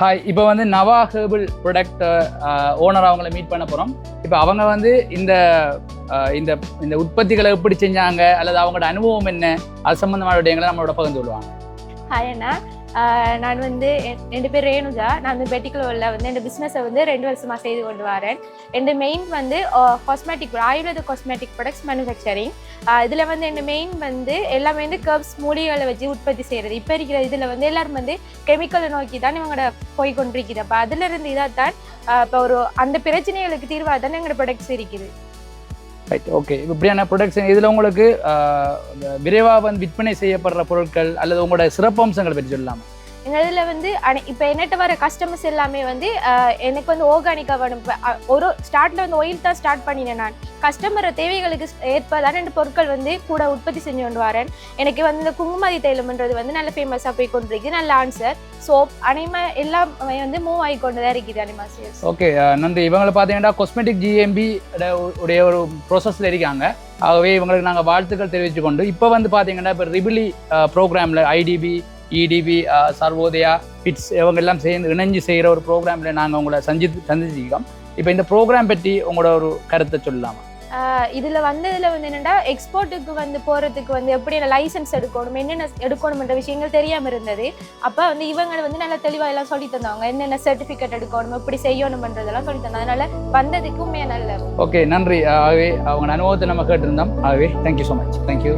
Hi, இப்போ வந்து நவா herbal product owner அவங்கள மீட் பண்ண போகிறோம். இப்போ அவங்க வந்து இந்த இந்த இந்த உற்பத்திகளை எப்படி செஞ்சாங்க அல்லது அவங்களோட அனுபவம் என்ன, அது சம்மந்தமான விடயங்களை நம்மளோட பகிர்ந்து கொள்வாங்க. ஹாய் அண்ணா, நான் வந்து என் பேர் ரேணுஜா. நான் வந்து பெட்டிக்குலோவில் வந்து என் பிஸ்னஸை வந்து 2 வருஷமாக செய்து கொண்டு வரேன். என் மெயின் வந்து காஸ்மெட்டிக் ஆயுர்வேத காஸ்மெட்டிக் ப்ராடக்ட்ஸ் மேனுஃபேக்சரிங். இதில் வந்து என் மெயின் வந்து எல்லாமே வந்து கர்ப்ஸ் மூலிகளை வச்சு உற்பத்தி செய்கிறது. இப்போ இருக்கிற இதில் வந்து எல்லாரும் வந்து கெமிக்கலை நோக்கி தான் இவங்களோட போய் கொண்டிருக்குது. அப்போ அதிலிருந்து இதாக தான் இப்போ ஒரு அந்த பிரச்சனைகளுக்கு தீர்வாக தானே எங்களோட ப்ராடக்ட்ஸ் இருக்குது. Right, okay. இப்படியான ப்ரொடக்ஷன் இதில் உங்களுக்கு விரைவாக வந்து விற்பனை செய்யப்படுற பொருட்கள் அல்லது உங்களோட சிறப்பம்சங்களை பற்றி சொல்லலாமா? எங்கள் இதில் வந்து இப்போ என்னட்ட வர கஸ்டமர்ஸ் எல்லாமே வந்து எனக்கு வந்து ஆர்கானிக்காக வேணும். ஒரு ஸ்டார்ட்டில் வந்து ஆயில் தான் ஸ்டார்ட் பண்ணினேன். நான் கஸ்டமரை தேவைகளுக்கு ஏற்பதான 2 பொருட்கள் வந்து கூட உற்பத்தி செஞ்சு கொண்டு வரேன். எனக்கு வந்து இந்த குங்குமதி தைலம்ன்றது வந்து நல்ல ஃபேமஸாக போய் கொண்டிருக்கு. நல்ல ஆன்சர் சோப் அனைமா எல்லாமே வந்து மூவ் ஆகி கொண்டு தான் இருக்குது அனிமா சேல்ஸ். ஓகே, நன்றி. இவங்களை பார்த்தீங்கன்னா காஸ்மெட்டிக் GMB உடைய ஒரு ப்ரோசஸில் இருக்காங்க. ஆகவே இவங்களுக்கு நாங்கள் வாழ்த்துக்கள் தெரிவித்து கொண்டு இப்போ வந்து பார்த்தீங்கன்னா இப்போ ரிபிலி ப்ரோக்ராமில் IDB, EDB, சர்வோதயா, பிட்ஸ் இவங்க எல்லாம் சேர்ந்து இணைஞ்சு செய்கிற ஒரு ப்ரோக்ராமில் நாங்கள் உங்களை சந்திச்சிருக்கோம். இப்போ இந்த ப்ரோக்ராம் பற்றி உங்களோட ஒரு கருத்தை சொல்லலாமா? இதில் வந்ததில் வந்து என்னென்னா எக்ஸ்போர்ட்டுக்கு வந்து போகிறதுக்கு வந்து எப்படி லைசன்ஸ் எடுக்கணும், என்னென்ன எடுக்கணும்ன்ற விஷயங்கள் தெரியாமல் இருந்தது. அப்போ வந்து இவங்க வந்து நல்லா தெளிவாக எல்லாம் சொல்லி தந்தாங்க. என்னென்ன சர்டிஃபிகேட் எடுக்கணும், எப்படி செய்யணும்ன்றதெல்லாம் சொல்லி தந்தாங்க. அதனால் வந்ததுக்குமே நல்ல. ஓகே, நன்றி. ஆகவே அவங்க அனுபவத்தை நம்ம கேட்டிருந்தோம். ஆகவே தேங்க்யூ ஸோ மச். தேங்க்யூ.